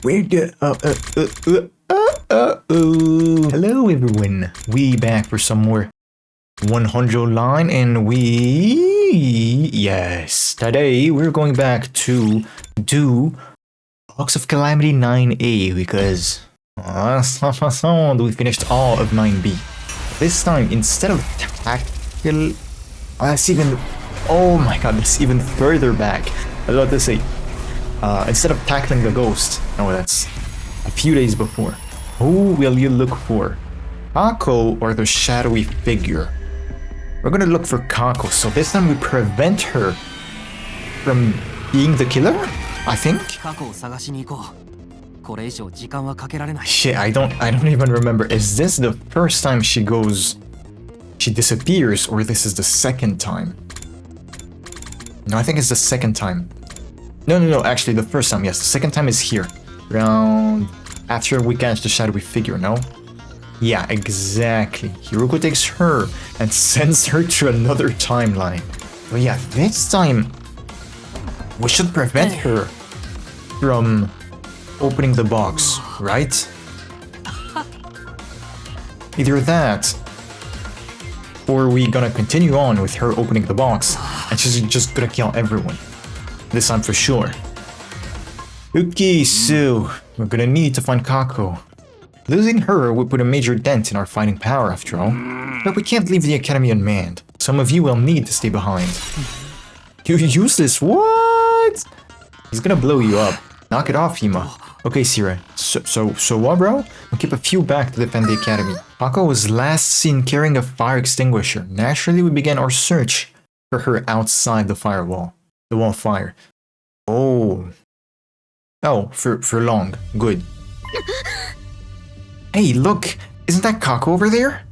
Where the hello everyone. We back for some more 100 line and yes, today we're going back to do Box of Calamity 9A because we finished all of 9B. This time instead of tackle, that's even, oh my god, that's even further back. I was about to say, instead of tackling the ghost, no, that's a few days before. Who will you look for? Kako or the shadowy figure? We're gonna look for Kako, so this time we prevent her from being the killer, I think? Shit, I don't even remember. Is this the first time she disappears, or this is the second time? No, I think it's the second time. No, actually the first time, yes. The second time is here. Around after we catch the shadowy figure, no? Yeah, exactly. Hiruko takes her and sends her to another timeline. But yeah, this time we should prevent her from opening the box, right? Either that, or we gonna continue on with her opening the box and she's just gonna kill everyone. This time for sure. Okay, so we're gonna need to find Kako. Losing her would put a major dent in our fighting power after all. But we can't leave the academy unmanned. Some of you will need to stay behind. You useless, what? He's gonna blow you up. Knock it off, Hima. Okay, Sira. So what, bro? We'll keep a few back to defend the academy. Kako was last seen carrying a fire extinguisher. Naturally, we began our search for her outside the firewall. The wall of fire. Oh, for long. Good. Hey, look! Isn't that Kako over there?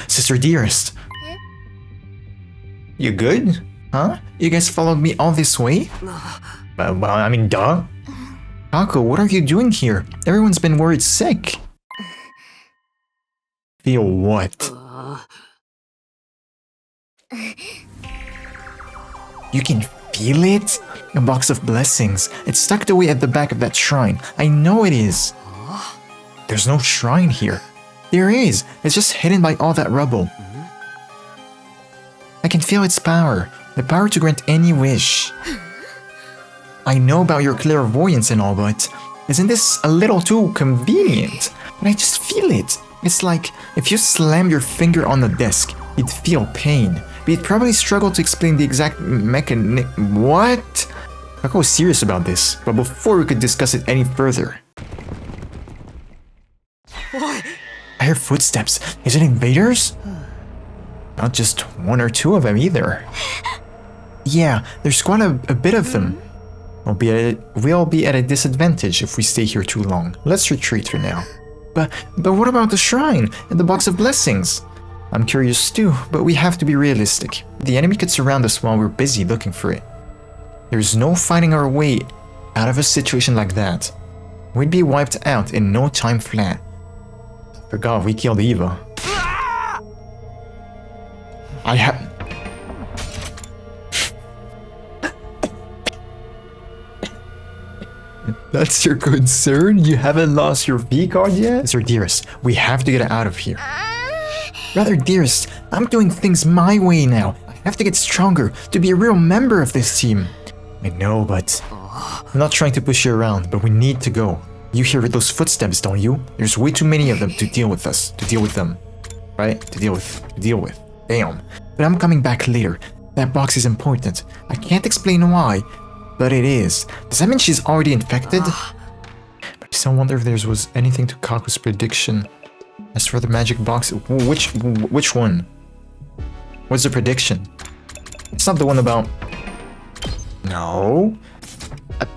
Sister Dearest. You good? Huh? You guys followed me all this way? Well, I mean, duh. Kako, what are you doing here? Everyone's been worried sick. Feel what? You can feel it? A box of blessings. It's tucked away at the back of that shrine. I know it is. There's no shrine here. There is. It's just hidden by all that rubble. I can feel its power. The power to grant any wish. I know about your clairvoyance and all, but isn't this a little too convenient? But I just feel it. It's like if you slam your finger on the desk, you'd feel pain. But you'd probably struggle to explain the exact mechanism. What? Kako was serious about this, but before we could discuss it any further. I hear footsteps. Is it invaders? Not just one or two of them either. Yeah, there's quite a bit of them. We'll be at a disadvantage if we stay here too long. Let's retreat for now. But what about the shrine and the box of blessings? I'm curious too, but we have to be realistic. The enemy could surround us while we're busy looking for it. There's no fighting our way out of a situation like that. We'd be wiped out in no time flat. Forgot we killed Eva. I have... That's your concern? You haven't lost your V card yet? Sir Dearest, we have to get out of here. Rather, Dearest, I'm doing things my way now. I have to get stronger to be a real member of this team. I know, but... I'm not trying to push you around, but we need to go. You hear those footsteps, don't you? There's way too many of them to deal with them. Right? To deal with. Damn. But I'm coming back later. That box is important. I can't explain why, but it is. Does that mean she's already infected? But I still wonder if there was anything to Kaku's prediction. As for the magic box, which one? What's the prediction? It's not the one about... No.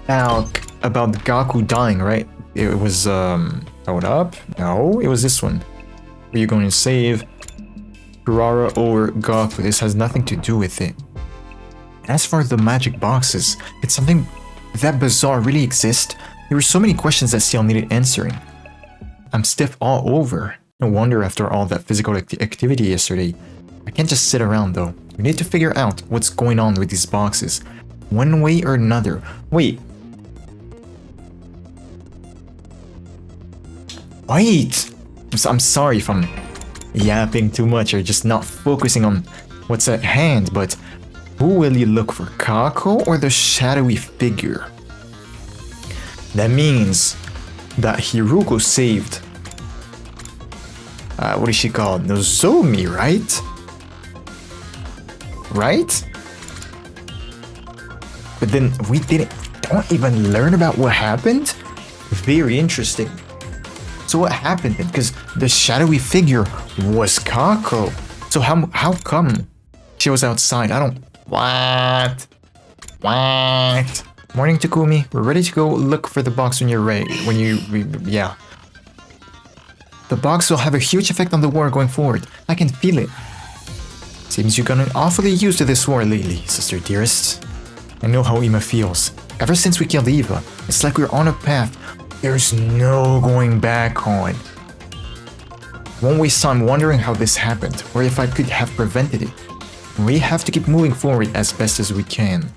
About Gaku dying, right? It was, hold up. No, it was this one. Are you going to save Kurara or Gaku? This has nothing to do with it. As for the magic boxes, it's something that bizarre really exists. There were so many questions that still needed answering. I'm stiff all over. No wonder after all that physical activity yesterday. I can't just sit around though. We need to figure out what's going on with these boxes. One way or another. Wait, Wait! I'm sorry if I'm yapping too much or just not focusing on what's at hand, but who will you look for, Kako or the shadowy figure? That means that Hiruko saved... what is she called? Nozomi, right? Right? But then we don't even learn about what happened? Very interesting. So what happened then? Because the shadowy figure was Kako. So how come she was outside? I don't... What? Morning, Takumi. We're ready to go look for the box when you're ready. Yeah. The box will have a huge effect on the war going forward. I can feel it. Seems you've gotten awfully used to this war lately, sister dearest. I know how Ima feels. Ever since we killed Eva, it's like we're on a path there's no going back on. Won't waste time wondering how this happened, or if I could have prevented it. We have to keep moving forward as best as we can.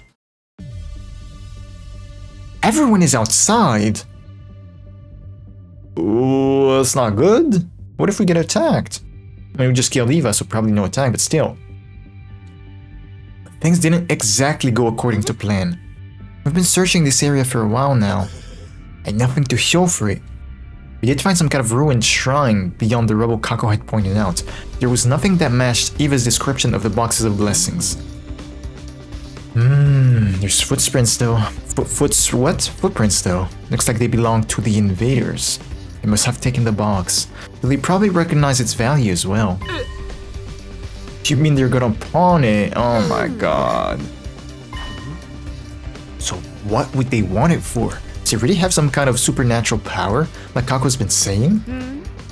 Everyone is outside? Ooh, that's not good. What if we get attacked? I mean, we just killed Eva, so probably no attack, but still. Things didn't exactly go according to plan. We've been searching this area for a while now, and nothing to show for it. We did find some kind of ruined shrine beyond the rubble Kako had pointed out. There was nothing that matched Eva's description of the boxes of blessings. There's footprints though. Footprints though. Looks like they belong to the invaders. They must have taken the box. They probably recognize its value as well. You mean they're gonna pawn it? Oh my god. So what would they want it for? Does it really have some kind of supernatural power, like Kako's been saying?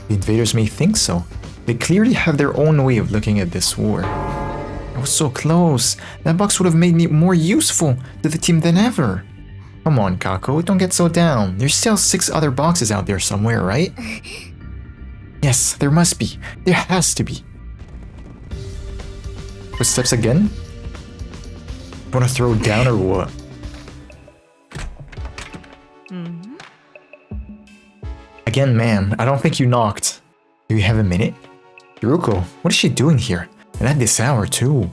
The invaders may think so. They clearly have their own way of looking at this war. I was so close. That box would have made me more useful to the team than ever. Come on, Kako, don't get so down. There's still 6 other boxes out there somewhere, right? Yes, there must be. There has to be. Footsteps again? Wanna throw it down or what? Again, man, I don't think you knocked. Do you have a minute? Hiruko, what is she doing here? And at this hour, too.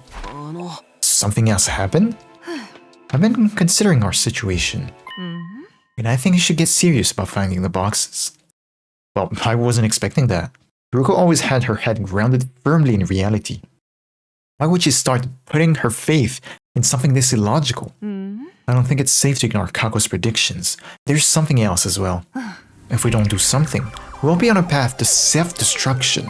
Something else happened? I've been considering our situation. And I think you should get serious about finding the boxes. Well, I wasn't expecting that. Hiruko always had her head grounded firmly in reality. Why would she start putting her faith in something this illogical? I don't think it's safe to ignore Kako's predictions. There's something else as well. If we don't do something, we'll be on a path to self-destruction.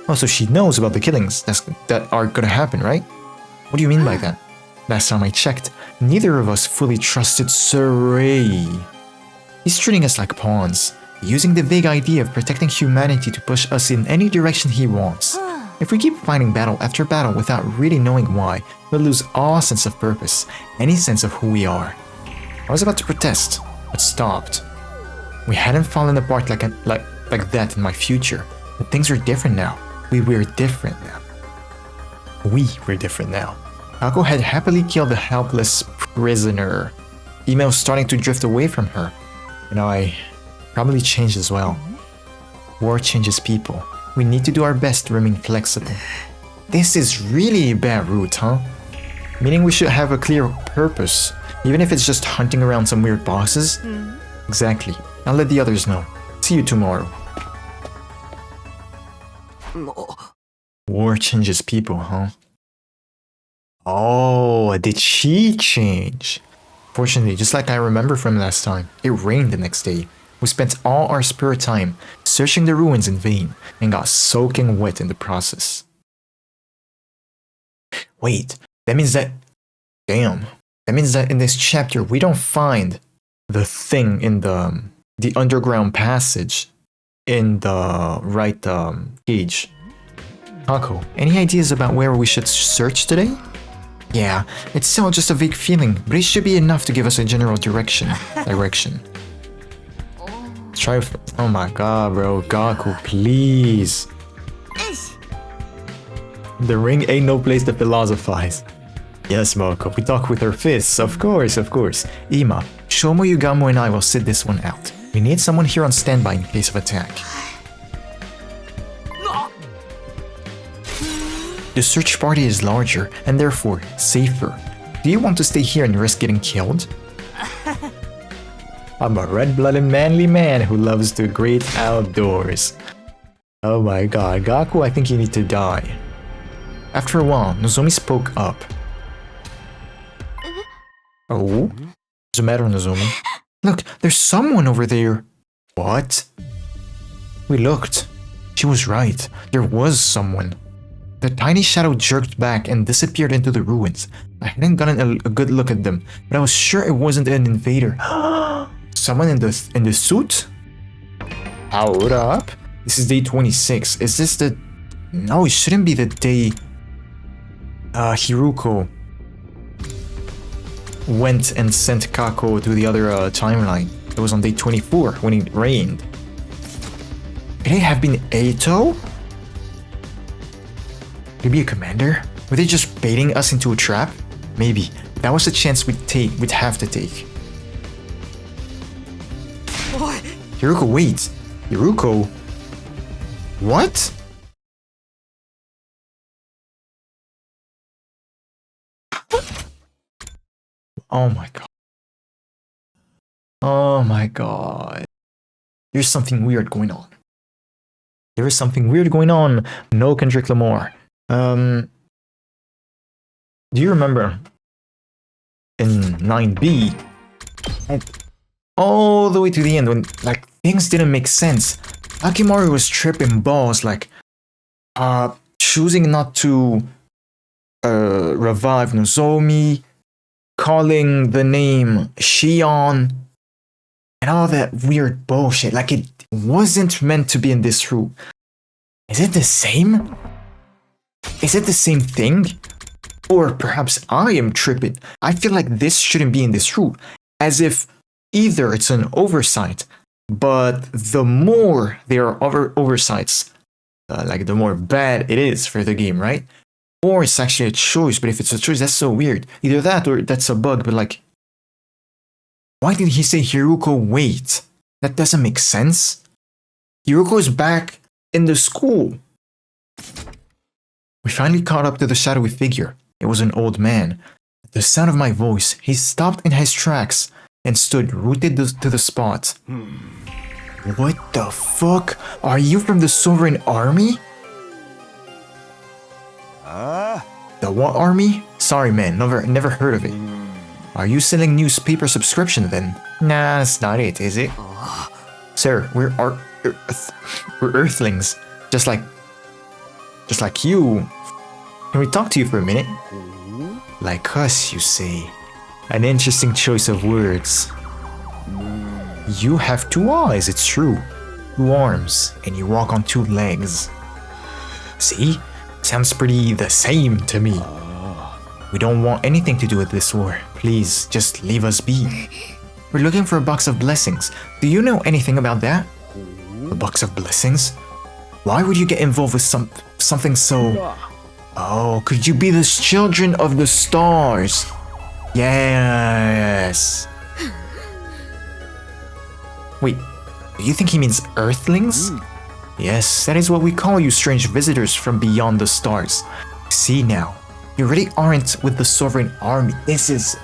Oh, so she knows about the killings that are gonna happen, right? What do you mean by that? Last time I checked, neither of us fully trusted Sir Ray. He's treating us like pawns, using the vague idea of protecting humanity to push us in any direction he wants. If we keep fighting battle after battle without really knowing why, we'll lose all sense of purpose, any sense of who we are. I was about to protest, but stopped. We hadn't fallen apart like that in my future, but things are different now. We were different now. Kako had happily killed a helpless prisoner. Ima was starting to drift away from her. You know, I probably changed as well. War changes people. We need to do our best to remain flexible. This is really a bad route, huh? Meaning we should have a clear purpose, even if it's just hunting around some weird boxes? Exactly. I'll let the others know. See you tomorrow. War changes people, huh? Oh, did she change? Fortunately, just like I remember from last time, it rained the next day. We spent all our spare time searching the ruins in vain and got soaking wet in the process. Wait, that means that... Damn. That means that in this chapter we don't find the thing in the underground passage in the right cage. Kako, any ideas about where we should search today? Yeah, it's still just a vague feeling, but it should be enough to give us a general direction. Try for... Oh my god, bro. Gaku, please. The ring ain't no place to philosophize. Yes, Moko, we talk with our fists. Of course. Ima, Shomo Yugamo and I will sit this one out. We need someone here on standby in case of attack. The search party is larger and therefore safer. Do you want to stay here and risk getting killed? I'm a red-blooded manly man who loves the great outdoors. Oh my god, Gaku, I think you need to die. After a while, Nozomi spoke up. Oh? What's the matter, Nozomi? Look, there's someone over there. What? We looked. She was right. There was someone. The tiny shadow jerked back and disappeared into the ruins. I hadn't gotten a good look at them, but I was sure it wasn't an invader. Someone in the suit? Hold up. This is day 26. Is this the... No, it shouldn't be the day... Hiruko went and sent Kako to the other timeline. It was on day 24 when it rained. Could it have been Eito? Could it be a commander? Were they just baiting us into a trap? Maybe. That was a chance we'd have to take. What? Hiruko, wait. Hiruko? What? Oh my god. Oh my god. There's something weird going on. There is something weird going on. No Kendrick Lamar. Do you remember in 9B and all the way to the end when like things didn't make sense? Akimaru was tripping balls like choosing not to revive Nozomi, calling the name Shion, and all that weird bullshit. Like it wasn't meant to be in this route. Is it the same? Is it the same thing? Or perhaps I am tripping. I feel like this shouldn't be in this route. As if either it's an oversight, but the more there are oversights, like the more bad it is for the game, right? Or it's actually a choice, but if it's a choice, that's so weird. Either that or that's a bug, but like... Why did he say Hiruko wait? That doesn't make sense. Hiruko is back in the school. We finally caught up to the shadowy figure. It was an old man. At the sound of my voice, he stopped in his tracks and stood rooted to the spot. What the fuck? Are you from the Sovereign Army? The what army? Sorry man, never heard of it. Are you selling newspaper subscription then? Nah, that's not it, is it? Sir, we're Earthlings. Just like you. Can we talk to you for a minute? Like us, you say. An interesting choice of words. You have 2 eyes, it's true. 2 arms, and you walk on 2 legs. See? Sounds pretty the same to me. We don't want anything to do with this war. Please, just leave us be. We're looking for a box of blessings. Do you know anything about that? A box of blessings? Why would you get involved with something so... Oh, could you be the children of the stars? Yes. Wait, do you think he means Earthlings? Yes, that is what we call you strange visitors from beyond the stars. See now, you really aren't with the Sovereign Army. This is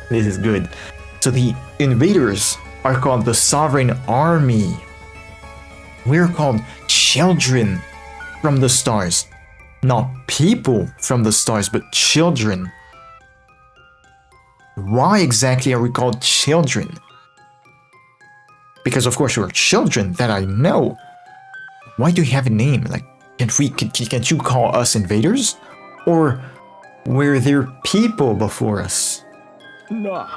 good. So the invaders are called the Sovereign Army. We're called children from the stars. Not people from the stars, but children. Why exactly are we called children? Because of course we're children, that I know. Why do you have a name? Like, can't you call us invaders? Or were there people before us? No.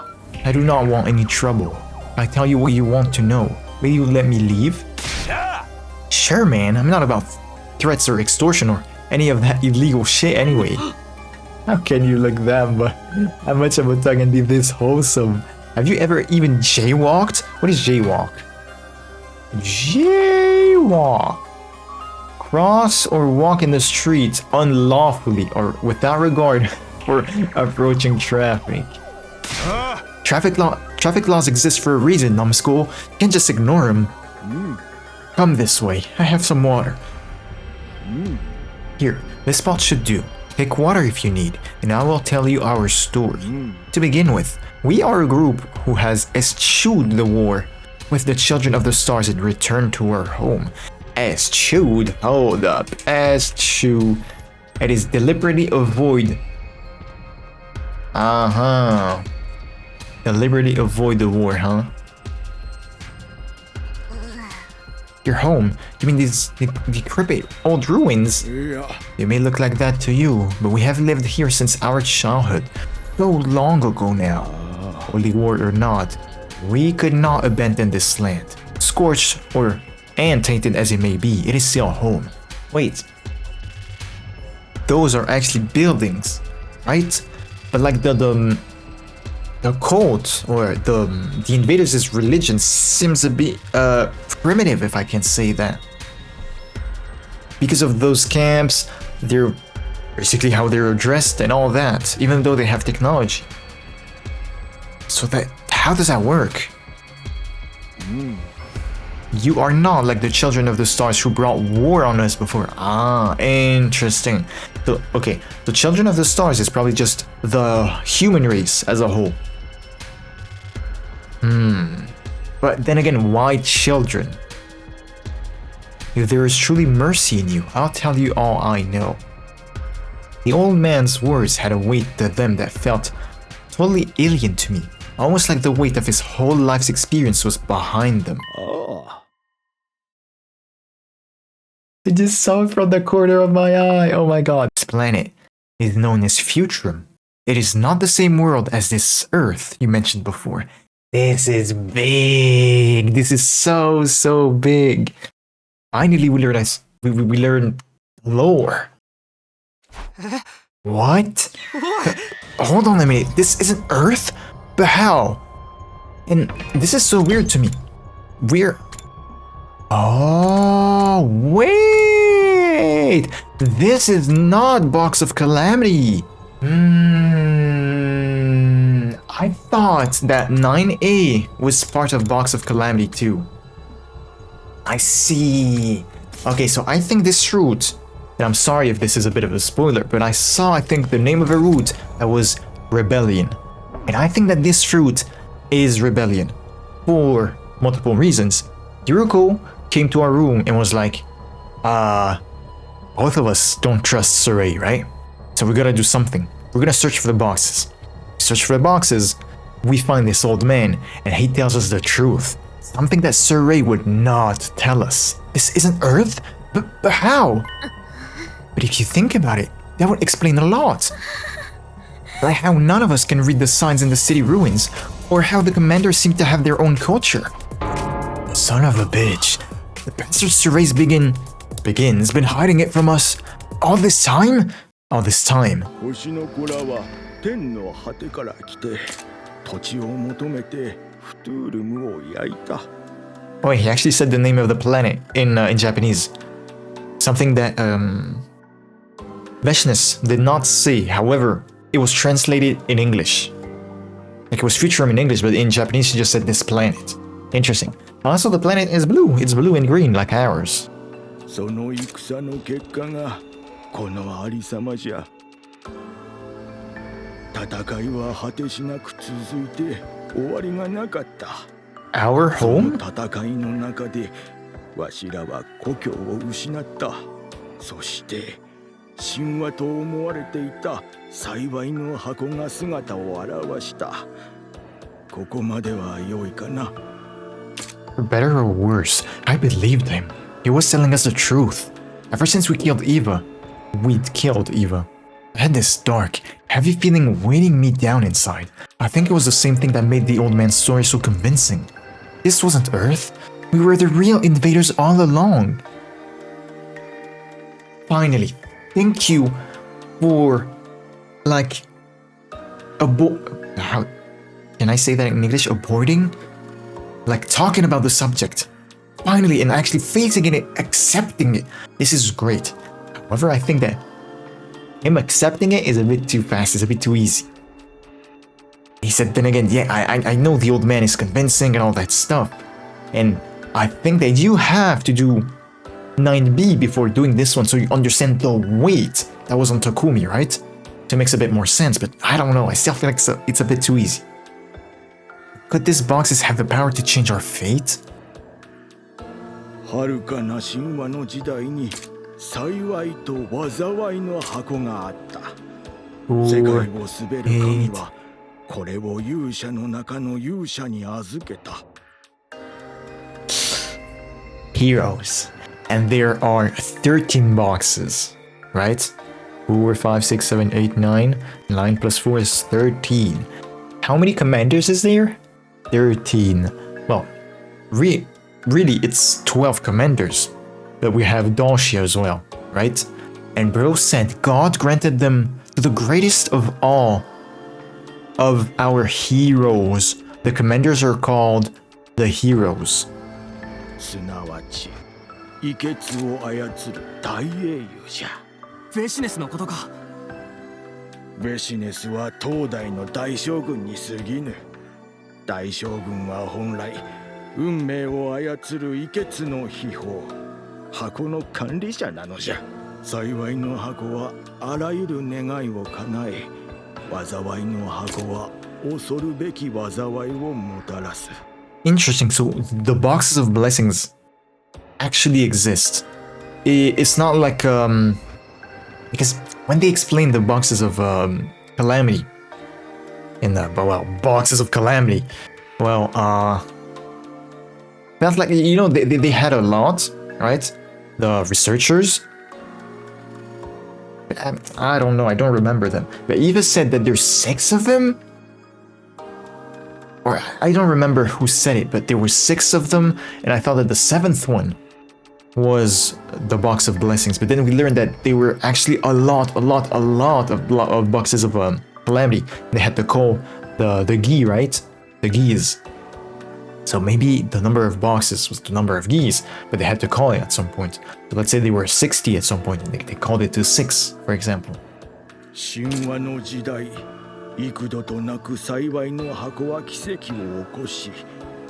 I do not want any trouble. I tell you what you want to know. Will you let me leave? Yeah. Sure, man. I'm not about threats or extortion or any of that illegal shit anyway. How can you look that much of a tongue and be this wholesome? Have you ever even jaywalked? What is jaywalk? Jaywalk. Cross or walk in the streets unlawfully or without regard for approaching traffic. Traffic Traffic laws exist for a reason, numbskull. You can't just ignore them. Come this way. I have some water. Here, this spot should do. Take water if you need, and I will tell you our story. To begin with, we are a group who has eschewed the war with the children of the stars and returned to our home. Eschewed? Hold up. Eschew. It is deliberately avoid. Deliberately avoid the war, huh? Your home? You mean these decrepit old ruins? They may look like that to you, but we have lived here since our childhood. So long ago now. Holy war or not, we could not abandon this land. Scorched and tainted as it may be, it is still home. Wait. Those are actually buildings, right? But like the cult or the invaders' religion seems to be primitive, if I can say that. Because of those camps, they're basically how they're dressed and all that, even though they have technology. So how does that work? You are not like the children of the stars who brought war on us before. Ah, interesting. So, okay, the children of the stars is probably just the human race as a whole. But then again, why children? If there is truly mercy in you, I'll tell you all I know. The old man's words had a weight to them that felt totally alien to me. Almost like the weight of his whole life's experience was behind them. I just saw it from the corner of my eye. Oh my god. This planet is known as Futurum. It is not the same world as this Earth you mentioned before. This is big. This is so big. Finally, we learned lore. What? Hold on a minute. This isn't Earth? But how? And this is so weird to me. Oh, wait! This is not Box of Calamity. I thought that 9A was part of Box of Calamity too. I see. Okay, so I think this route, and I'm sorry if this is a bit of a spoiler, but I think the name of a route that was Rebellion. And I think that this route is Rebellion for multiple reasons. Yuruko came to our room and was like, both of us don't trust Saray, right? So we gotta do something. We're gonna search for the boxes. Search for the boxes, we find this old man, and he tells us the truth. Something that Saray would not tell us. This isn't Earth? But how? But if you think about it, that would explain a lot. Like how none of us can read the signs in the city ruins, or how the commanders seem to have their own culture. Son of a bitch. The bastard Suray's been hiding it from us all this time? All this time. Oh, he actually said the name of the planet in Japanese. Something that Veshness did not say. However, it was translated in English. Like it was Futurum in English, but in Japanese she just said this planet. Interesting. Also, the planet is blue. It's blue and green like ours. Our home? For better or worse, I believed him. He was telling us the truth. Ever since we'd killed Eva. I had this dark, heavy feeling weighing me down inside. I think it was the same thing that made the old man's story so convincing. This wasn't Earth. We were the real invaders all along. Finally, thank you for, like, how can I say that in English? Aborting? Like, talking about the subject. Finally, and actually facing it, accepting it. This is great. However, I think that him accepting it is a bit too fast, it's a bit too easy. He said, then again, yeah, I know the old man is convincing and all that stuff. And I think that you have to do 9B before doing this one so you understand the weight that was on Takumi, right? So it makes a bit more sense, but I don't know, I still feel like it's a bit too easy. Could these boxes have the power to change our fate? 遥かな神話の時代に幸いと災いの箱があった。世界を滑る神はこれを勇者の中の勇者に預けた。Heroes. And there are 13 boxes, right? 4, 5, 6, 7, 8, 9. 9 plus 4 is 13. How many commanders is there? 13. Well, really, it's 12 commanders. But we have Dalshia as well, right? And bro said God granted them to the greatest of all of our heroes. The commanders are called the heroes. すなわちイケツを操る大英雄じゃ。ベシネスのことか。ベシネスは東大の大将軍に過ぎぬ。大将軍は本来運命を操るイケツの秘宝、箱の管理者なのじゃ。幸いの箱はあらゆる願いを叶え、災いの箱は恐るべき災いをもたらす。Interesting. So the boxes of blessings actually exist. It's not like because when they explain the boxes of calamity in the boxes of calamity, that's like, you know, they had a lot, right? The researchers. I don't know. I don't remember them. But Eva said that there's 6 of them. Or I don't remember who said it, but there were 6 of them, and I thought that the 7th one was the box of blessings. But then we learned that they were actually a lot of boxes of calamity. They had to call the gi, right? The gis. So maybe the number of boxes was the number of gis, but they had to call it at some point. So let's say they were 60 at some point, and they called it to 6, for example. 神話の時代、幾度となく幸いの箱は奇跡を起こし、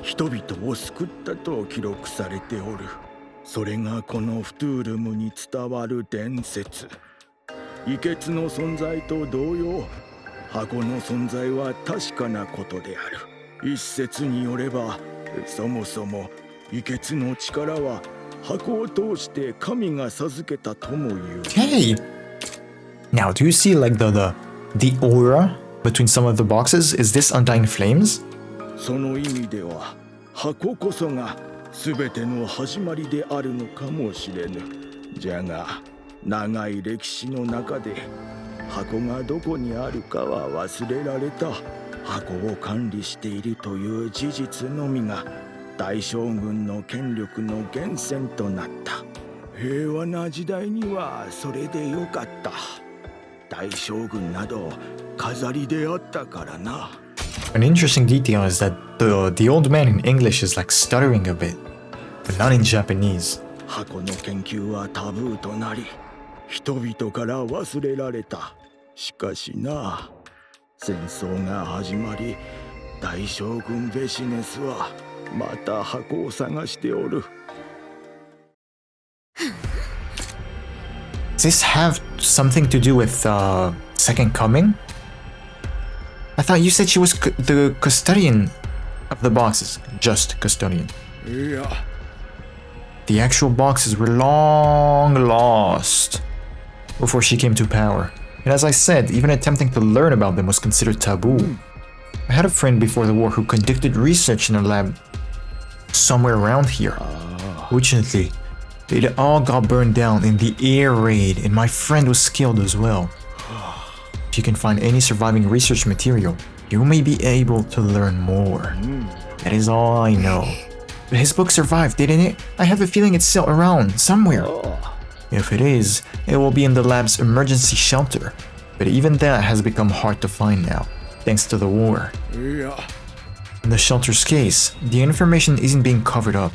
人々を救ったと記録されておる。それがこのフトゥールムに伝わる伝説。イケツの存在と同様、箱の存在は確かなことである。一説によれば、そもそもイケツの力は箱を通して神が授けたとも言う。Hey! Now, do you see like the aura between some of the boxes? Is this Undying Flames? その意味では、箱こそが全ての始まりであるのかもしれぬ。じゃが、長い歴史の中で箱がどこにあるかは忘れられた。箱を管理しているという事実のみが大将軍の権力の源泉となった。平和な時代にはそれでよかった。大将軍など飾りであったからな。An interesting detail is that the old man in English is like stuttering a bit, but not in Japanese. 箱の研究はタブーとなり、人々から忘れられた。しかしな、戦争が始まり、大将軍ベシネスはまた箱を探しておる。Does this have something to do with Second Coming? I thought you said she was the custodian of the boxes. Just custodian. いや。The actual boxes were long lost before she came to power. And as I said, even attempting to learn about them was considered taboo. I had a friend before the war who conducted research in a lab somewhere around here. Fortunately, it all got burned down in the air raid, and my friend was killed as well. If you can find any surviving research material, you may be able to learn more. That is all I know. But his book survived, didn't it? I have a feeling it's still around, somewhere. If it is, it will be in the lab's emergency shelter. But even that has become hard to find now, thanks to the war. In the shelter's case, the information isn't being covered up.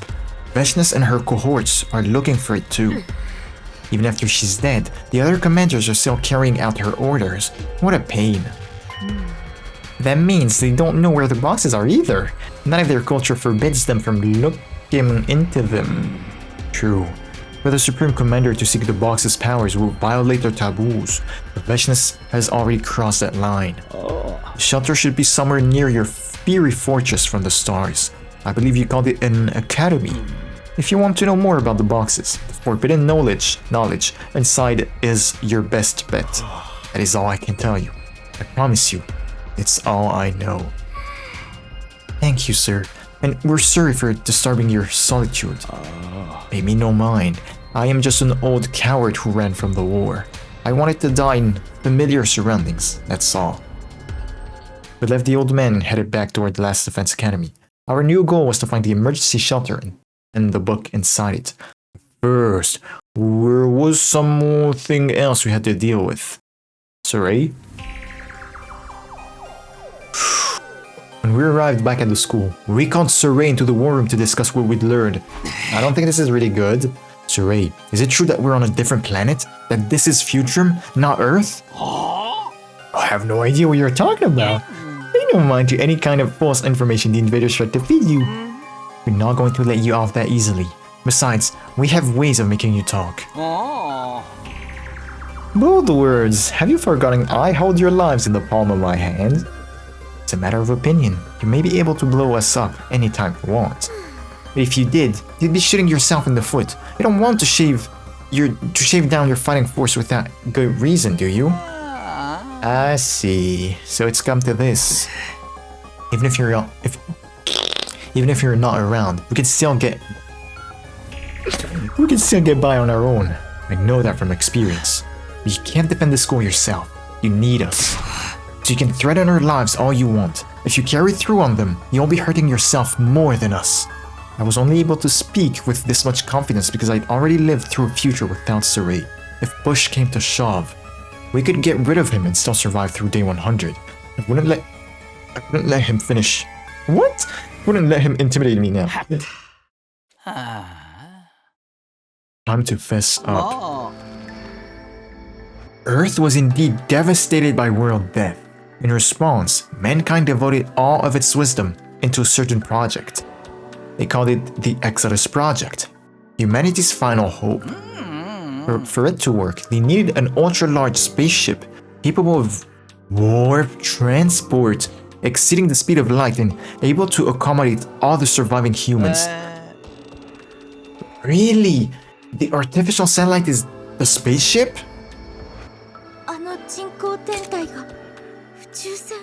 Veshnes and her cohorts are looking for it too. Even after she's dead, the other commanders are still carrying out her orders. What a pain. That means they don't know where the boxes are either. None of their culture forbids them from looking into them. True. For the Supreme Commander to seek the box's powers will violate their taboos. The Veshness has already crossed that line. The shelter should be somewhere near your fiery fortress from the stars. I believe you called it an academy. If you want to know more about the boxes, the forbidden knowledge inside is your best bet. That is all I can tell you. I promise you, it's all I know. Thank you, sir. And we're sorry for disturbing your solitude. Pay me no mind. I am just an old coward who ran from the war. I wanted to die in familiar surroundings, that's all. We left the old man and headed back toward the last defense academy. Our new goal was to find the emergency shelter and the book inside it. First, there was something else we had to deal with. Saray? When we arrived back at the school, we called Saray into the war room to discuss what we'd learned. I don't think this is really good. Saray, is it true that we're on a different planet? That this is Futurum, not Earth? I have no idea what you're talking about. Pay no mind to any kind of false information the invaders tried to feed you. We're not going to let you off that easily. Besides, we have ways of making you talk. Bold words. Have you forgotten I hold your lives in the palm of my hand? It's a matter of opinion. You may be able to blow us up anytime you want. But if you did, you'd be shooting yourself in the foot. You don't want to shave down your fighting force without good reason, do you? I see. So it's come to this. Even if you're not around, we can still get by on our own. I know that from experience. But you can't defend the school yourself. You need us. So you can threaten our lives all you want. If you carry through on them, you'll be hurting yourself more than us. I was only able to speak with this much confidence because I'd already lived through a future without Saray. If push came to shove, we could get rid of him and still survive through day 100. I wouldn't let him finish. What? I wouldn't let him intimidate me now. Time to fess up. Earth was indeed devastated by world death. In response, mankind devoted all of its wisdom into a certain project. They called it the Exodus Project, humanity's final hope. For it to work, they needed an ultra-large spaceship capable of warp transport, exceeding the speed of light and able to accommodate all the surviving humans. Really? The artificial satellite is the spaceship? 人工天体が宇宙船。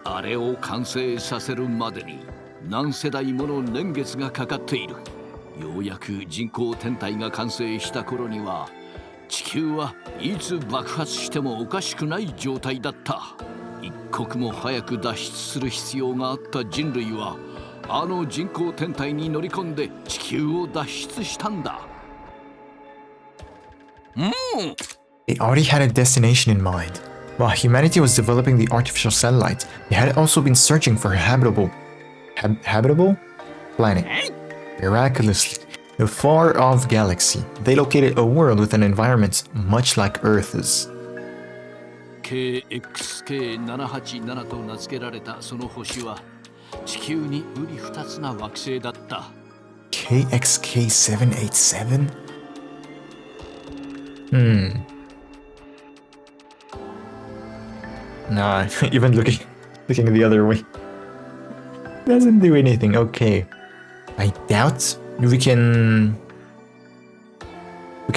あれを完成させるまでに何世代もの年月がかかっている。ようやく人工天体が完成した頃には地球はいつ爆発してもおかしくない状態だった。一刻も早く脱出する必要があった人類はあの人工天体に乗り込んで地球を脱出したんだ。They already had a destination in mind. While humanity was developing the artificial satellite, they had also been searching for a habitable planet. Miraculously, in a far-off galaxy, they located a world with an environment much like Earth's. KXK787 と名付けられたその星は地球にうり二つな惑星だった。KXK787? Nah, even looking the other way doesn't do anything. Okay, I doubt we can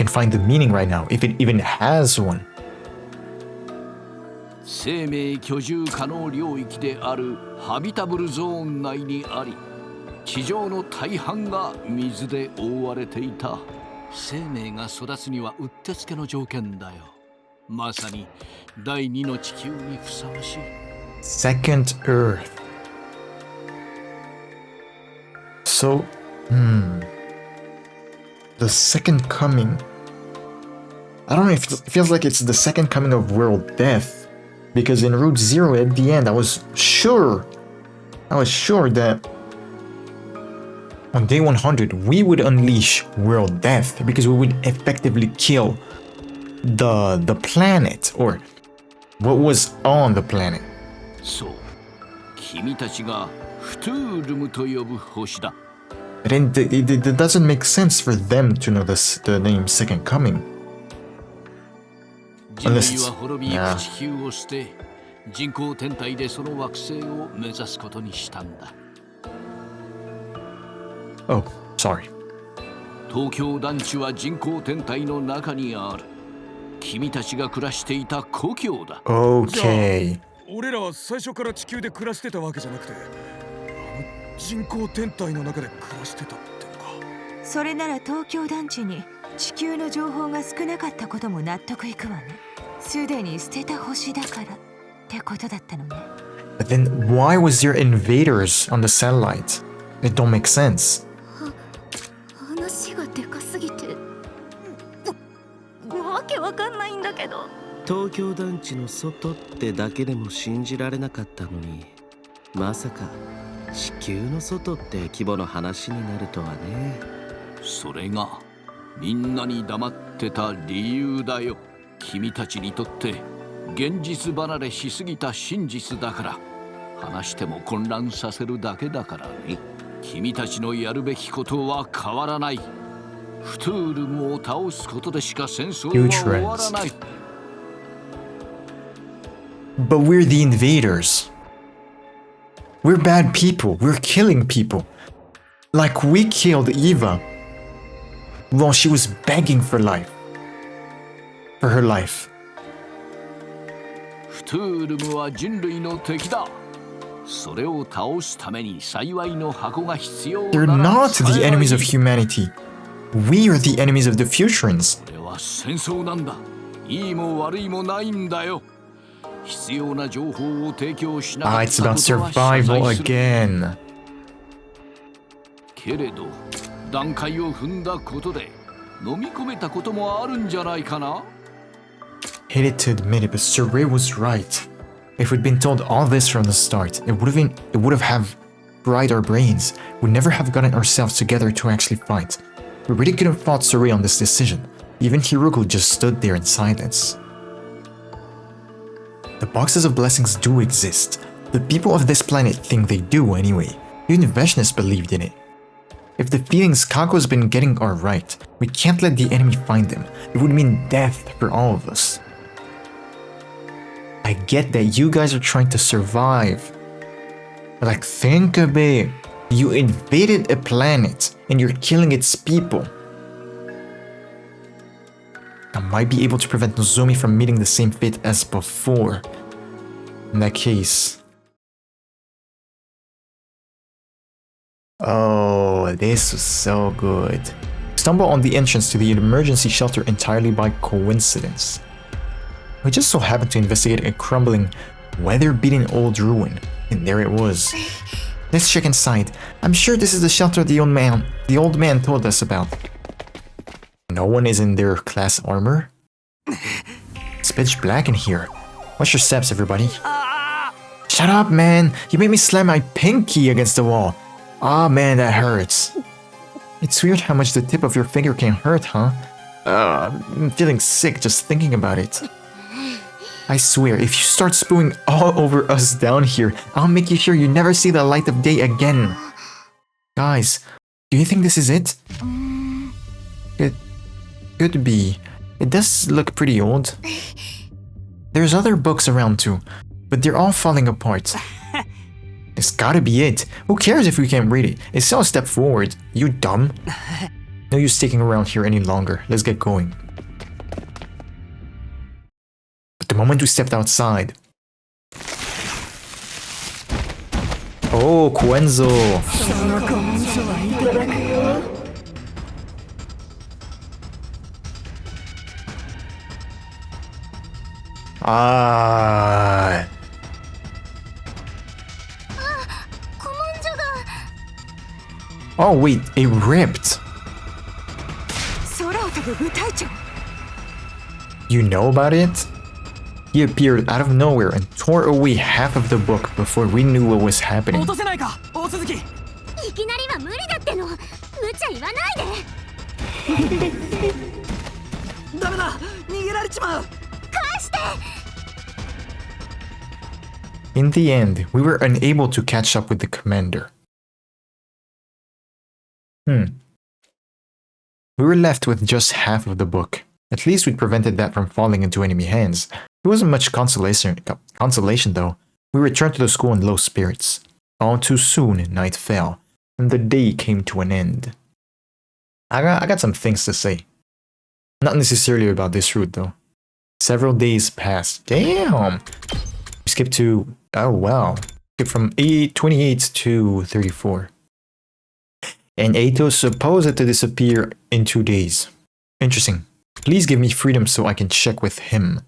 find the meaning right now, if it even has one. 生命居住可能領域であるハビタブルゾーン内にあり、地上の大半が水で覆われていた。生命が育つにはうってつけの条件だよ。まさに第二の地球にふさわしい。Second Earth. So, the second coming. I don't know if it feels like it's the second coming of world death, because in Route Zero at the end, I was sure that on day 100 we would unleash world death because we would effectively kill the planet, or what was on the planet. そう、君たちがフトゥールムと呼ぶ星だ。It doesn't make sense for them to know the name Second Coming. 人類は滅びゆく地球を捨て、人工天体でその惑星を目指すことにしたんだ。Oh, sorry. 東京団地は人工天体の中にある。君たちが暮らしていた故郷だ。Okay. 俺らは最初から地球で暮らしてたわけじゃなくて、人工天体の中で暮らしてたってのか。それなら東京団地に地球の情報が少なかったことも納得いくわね。すでに捨てた星だからってことだったのね。But then why was there invaders on the satellite? It don't make sense. 話がでかすぎてわけわかんないんだけど。東京団地の外ってだけでも信じられなかったのに、まさか地球の外って規模の話になるとはね。それがみんなに黙ってた理由だよ。君たちにとって現実離れしすぎた真実だから。話しても混乱させるだけだからね。君たちのやるべきことは変わらない。フトゥールムを倒すことでしか戦争は終わらない。But we're the invaders. We're bad people. We're killing people. Like we killed Eva while she was begging for life. For her life. フトゥールムは人類の敵だ。それを倒すために幸いの箱が必要な They're ら not the enemies of humanity. We are the enemies of the Futurans. これは戦争なんだ。いいも悪いもないんだよ。必要な情報を提供しなか Ah, っ it's た about ことは謝 survival 罪する。 again. けれど段階を踏んだことで飲み込めたこともあるんじゃないかな。 Hate it to admit it, but Sir Ray was right. If we'd been told all this from the start, it would have fried our brains. We'd never have gotten ourselves together to actually fight. We really could have fought Sir Ray on this decision. Even Hiruko just stood there in silence. The boxes of blessings do exist. The people of this planet think they do anyway. Even Veshnis believed in it. If the feelings Kako's been getting are right, we can't let the enemy find them. It would mean death for all of us. I get that you guys are trying to survive. But like, think of it. You invaded a planet and you're killing its people. I might be able to prevent Nozomi from meeting the same fate as before. In that case... Oh, this was so good. Stumble on the entrance to the emergency shelter entirely by coincidence. We just so happened to investigate a crumbling, weather-beaten old ruin, and there it was. Let's check inside. I'm sure this is the shelter the old man told us about. No one is in their class armor? It's pitch black in here. Watch your steps, everybody. Shut up, man! You made me slam my pinky against the wall. Ah, man, that hurts. It's weird how much the tip of your finger can hurt, huh? I'm feeling sick just thinking about it. I swear, if you start spooing all over us down here, I'll make you sure you never see the light of day again. Guys, do you think this is it? It could be. It does look pretty old. There's other books around too, but they're all falling apart. It's gotta be it. Who cares if we can't read it? It's still a step forward. You dumb. No use sticking around here any longer. Let's get going. But the moment we stepped outside... Oh, Kuenzo! Ah... Oh wait, it ripped. You know about it? He appeared out of nowhere and tore away half of the book before we knew what was happening. 落とせないか、大鈴木。いきなりは無理だっての。無茶言わないで。ダメだ、逃げられちまう。返して。In the end, we were unable to catch up with the commander. We were left with just half of the book. At least we prevented that from falling into enemy hands. It wasn't much consolation though. We returned to the school in low spirits. All too soon, night fell, and the day came to an end. I got some things to say. Not necessarily about this route though. Several days passed. Damn! We skipped to... oh wow. Skipped from 28 to 34. And Eito is supposed to disappear in 2 days. Interesting. Please give me freedom so I can check with him.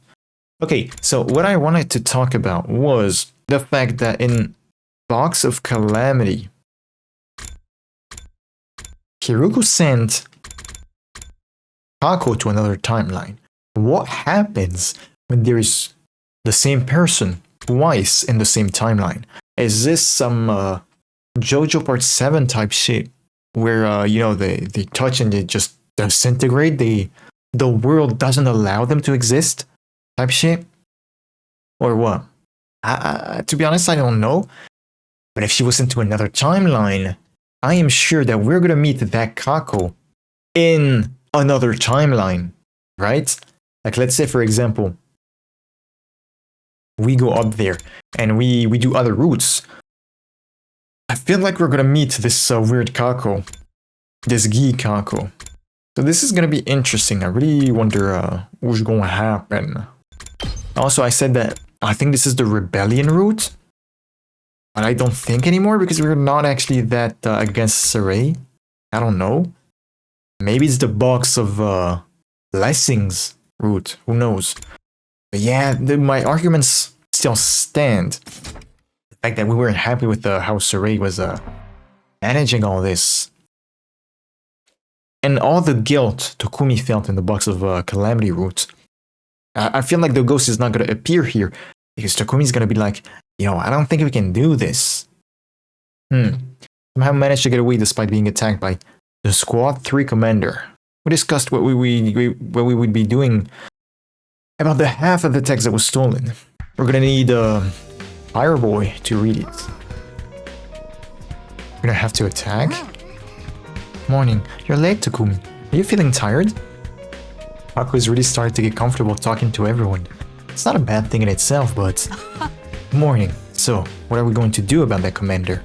Okay, so what I wanted to talk about was the fact that in Box of Calamity, Hiruko sent Kako to another timeline. What happens when there is the same person twice in the same timeline? Is this some JoJo Part 7 type shit? Where, you know, they touch and they just disintegrate? The world doesn't allow them to exist? Type shit? Or what? To be honest, I don't know. But if she was into another timeline, I am sure that we're gonna meet that Kako in another timeline, right? Like, let's say, for example, we go up there and we do other routes. I feel like we're gonna meet this weird Kako, this Gi Kako. So this is gonna be interesting. I really wonder what's gonna happen. Also, I said that I think this is the rebellion route, but I don't think anymore because we're not actually that against Saray. I don't know. Maybe it's the box of blessings route. Who knows? But yeah, my arguments still stand. The fact that we weren't happy with how Saray was managing all this. And all the guilt Takumi felt in the box of Calamity route. I feel like the ghost is not going to appear here because Takumi's going to be like, yo, I don't think we can do this. Somehow managed to get away despite being attacked by the Squad 3 commander. We discussed what we would be doing about the half of the text that was stolen. We're going to need Fireboy to read it. We're going to have to attack. Morning. You're late, Takumi. Are you feeling tired? Aku is really starting to get comfortable talking to everyone. It's not a bad thing in itself, but... Morning. So, what are we going to do about that commander?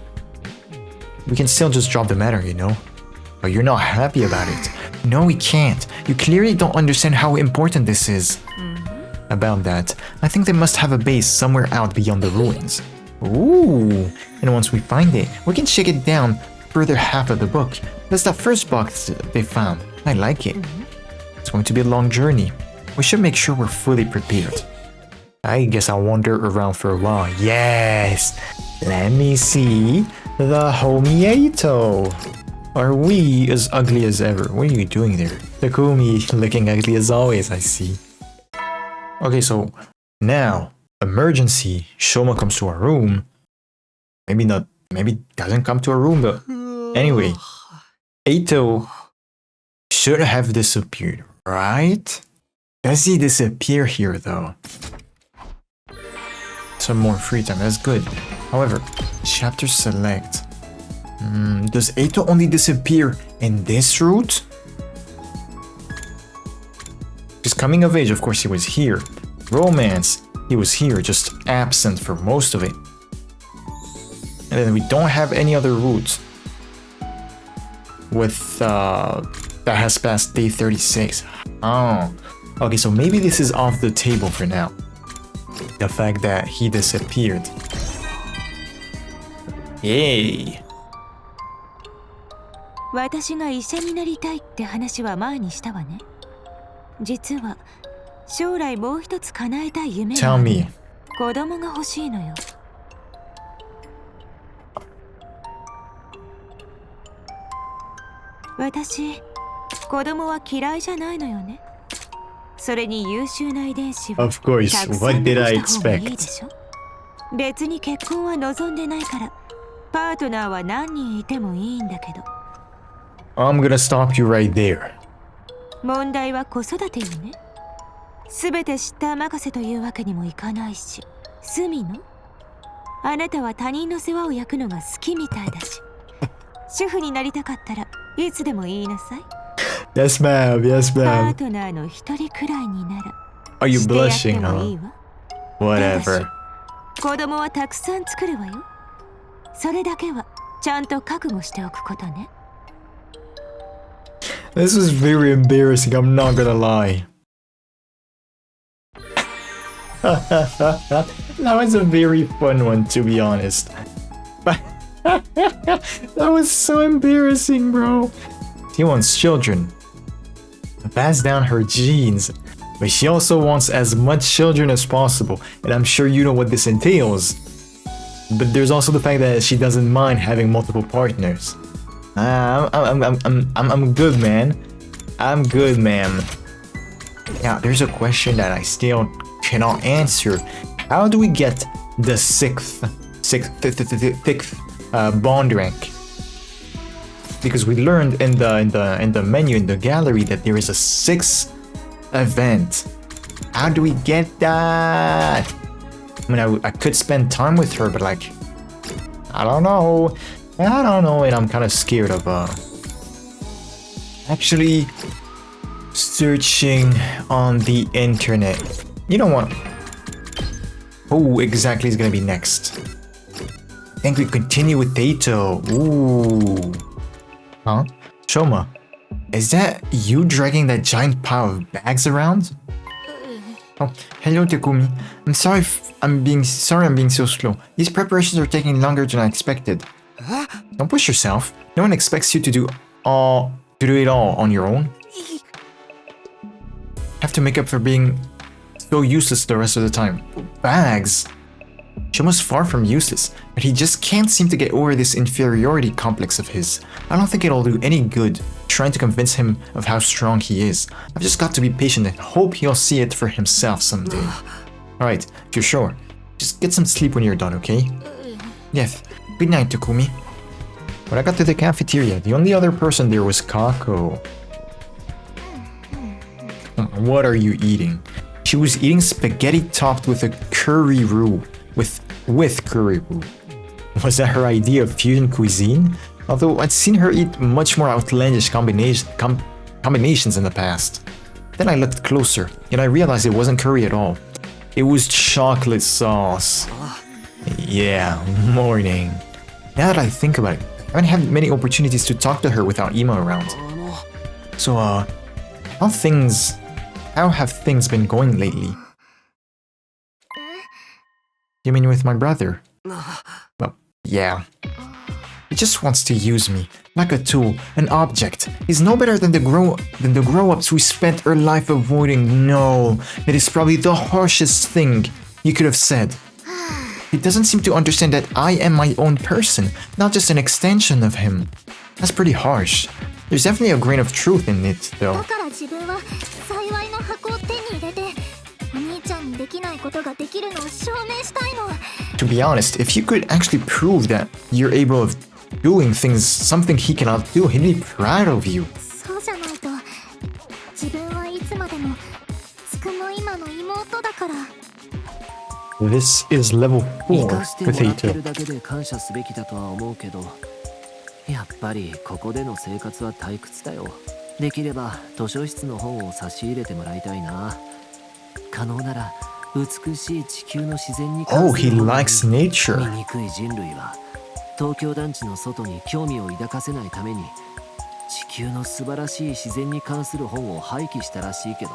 We can still just drop the matter, you know? But you're not happy about it. No, we can't. You clearly don't understand how important this is. About that, I think they must have a base somewhere out beyond the ruins. Ooh! And once we find it, we can shake it down further half of the book. That's the first box they found. I like it. It's going to be a long journey. We should make sure we're fully prepared. I guess I'll wander around for a while. Yes! Let me see the homie Eito. Are we as ugly as ever? What are you doing there? Takumi, looking ugly as always, I see. Okay, so now, emergency. Shoma comes to our room. Maybe not, maybe doesn't come to our room, but anyway. Eito should have disappeared, right? Does he disappear here though? Some more free time, that's good. However, chapter select. Does Eito only disappear in this route? His coming of age, of course he was here. Romance, he was here, just absent for most of it. And then we don't have any other routes with that has passed day 36. Oh, okay, so maybe this is off the table for now. The fact that he disappeared. Yay! 私が医者になりたいって話は前にしたわね。実は将来もう一つ叶えたい夢がある。Tell me. 子供が欲しいのよ。私、子供は嫌いじゃないのよね。それに優秀な遺伝子を Of course, たくさ what ん did 残 I した方がいいで expect? しょ。別に結婚は望んでないから、パートナーは何人いてもいいんだけど。I'm gonna stop you right there. 問題は子育てよね。すべて知った任せというわけにもいかないし。スミのあなたは他人の世話を焼くのが好きみたいだし。主婦になりたかったらいつでも言いなさい。Yes, ma'am. Yes, パ ma'am. ートナーの一人くらいになら Are you してやって blushing, もいい huh? わ。 Whatever. 子供はたくさん作るわよ。それだけはちゃんと覚悟しておくことね。This was very embarrassing, I'm not gonna lie. That was a very fun one, to be honest. But that was so embarrassing, bro. She wants children. Pass down her genes. But she also wants as much children as possible. And I'm sure you know what this entails. But there's also the fact that she doesn't mind having multiple partners. I'm good, man. I'm good, ma'am. Now, there's a question that I still cannot answer. How do we get the sixth bond rank? Because we learned in the menu in the gallery that there is a 6th event. How do we get that? I mean, I could spend time with her, but like, I don't know, and I'm kind of scared of actually searching on the internet. You know what? Who exactly is gonna be next? I think we continue with Taito. Ooh. Huh? Shoma, is that you dragging that giant pile of bags around? Oh, hello Takumi. I'm sorry I'm being so slow. These preparations are taking longer than I expected. Don't push yourself. No one expects you to do it all on your own. Have to make up for being so useless the rest of the time. Bags. Shoma's far from useless, but he just can't seem to get over this inferiority complex of his. I don't think it'll do any good trying to convince him of how strong he is. I've just got to be patient and hope he'll see it for himself someday. Alright, if you're sure, just get some sleep when you're done, okay? Yes. Good night, Takumi. When I got to the cafeteria, the only other person there was Kako. What are you eating? She was eating spaghetti topped with a curry roux. With curry roux. Was that her idea of fusion cuisine? Although I'd seen her eat much more outlandish combinations in the past. Then I looked closer, and I realized it wasn't curry at all. It was chocolate sauce. Yeah, morning. Now that I think about it, I haven't had many opportunities to talk to her without Ema around. So, how have things been going lately? You mean with my brother? Well, yeah. He just wants to use me, like a tool, an object. He's no better than the grow-ups we spent our life avoiding. No, it is probably the harshest thing you could have said. He doesn't seem to understand that I am my own person, not just an extension of him. That's pretty harsh. There's definitely a grain of truth in it, though. To be honest, if you could actually prove that you're able of doing things, something he cannot do, he'd be proud of you. This is level 4 potato. やっぱりここでの生活は退屈だよ。できれば図書室の本を差し入れてもらいたいな。可能なら美しい地球の自然に関する he likes nature. 醜い人類は東京団地の外に興味を抱かせないために地球の素晴らしい自然に関する本を廃棄したらしいけど、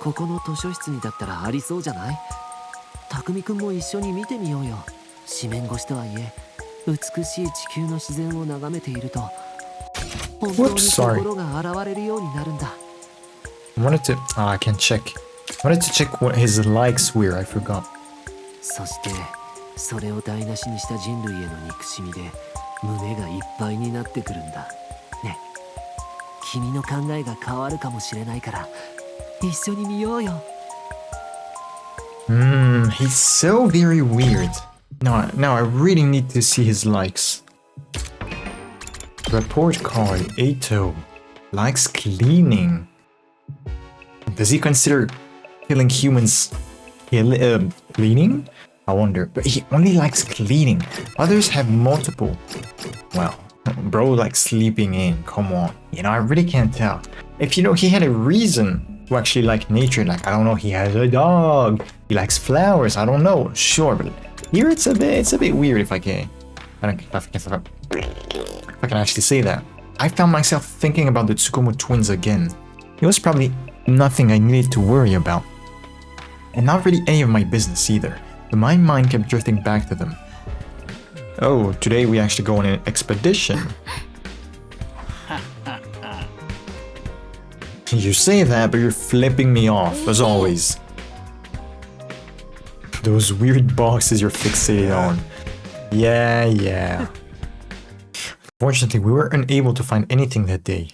ここの図書室にだったらありそうじゃない？匠くんも一緒に見てみようよ。紙面越しとはいえ美しい地球の自然を眺めていると本当に心が現れるようになるんだ。I can check. I wanted to check what his likes were, I forgot. そしてそれを台無しにした人類への憎しみで胸がいっぱいになってくるんだ。ね、君の考えが変わるかもしれないから一緒に見ようよ。He's so very weird. Now I really need to see his likes. Report card, Eito. Likes cleaning. Does he consider killing humans cleaning? I wonder. But he only likes cleaning. Others have multiple. Well, bro likes sleeping in. Come on. You know, I really can't tell. If, you know, he had a reason to actually like nature, like, I don't know, he has a dog. He likes flowers. I don't know. Sure, but here it's a bit weird if I can. If I can actually say that. I found myself thinking about the Tsukumo twins again. It was probably nothing I needed to worry about. And not really any of my business either. But my mind kept drifting back to them. Oh, today we actually go on an expedition. You say that, but you're flipping me off, as always. Those weird boxes you're fixated on. Yeah. Fortunately, we were unable to find anything that day.